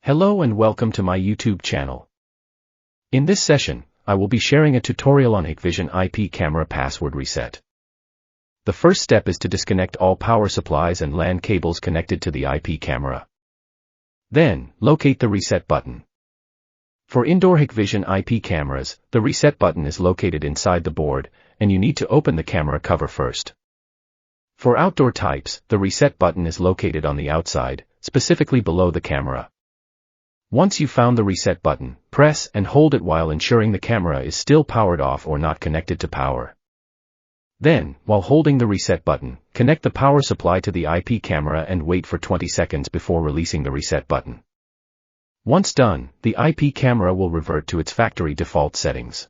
Hello and welcome to my YouTube channel. In this session, I will be sharing a tutorial on Hikvision IP Camera password reset. The first step is to disconnect all power supplies and LAN cables connected to the IP camera. Then, locate the reset button. For indoor Hikvision IP cameras, the reset button is located inside the board, and you need to open the camera cover first. For outdoor types, the reset button is located on the outside, specifically below the camera. Once you've found the reset button, press and hold it while ensuring the camera is still powered off or not connected to power. Then, while holding the reset button, connect the power supply to the IP camera and wait for 20 seconds before releasing the reset button. Once done, the IP camera will revert to its factory default settings.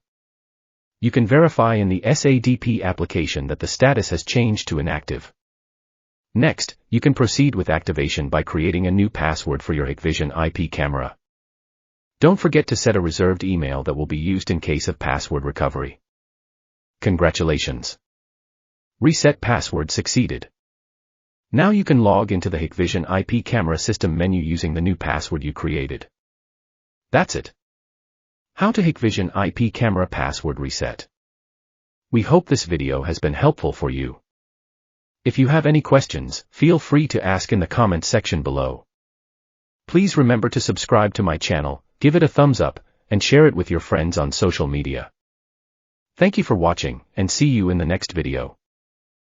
You can verify in the SADP application that the status has changed to inactive. Next, you can proceed with activation by creating a new password for your Hikvision IP camera. Don't forget to set a reserved email that will be used in case of password recovery. Congratulations! Reset password succeeded. Now you can log into the Hikvision IP camera system menu using the new password you created. That's it. How to Hikvision IP camera password reset. We hope this video has been helpful for you. If you have any questions, feel free to ask in the comment section below. Please remember to subscribe to my channel, give it a thumbs up, and share it with your friends on social media. Thank you for watching, and see you in the next video.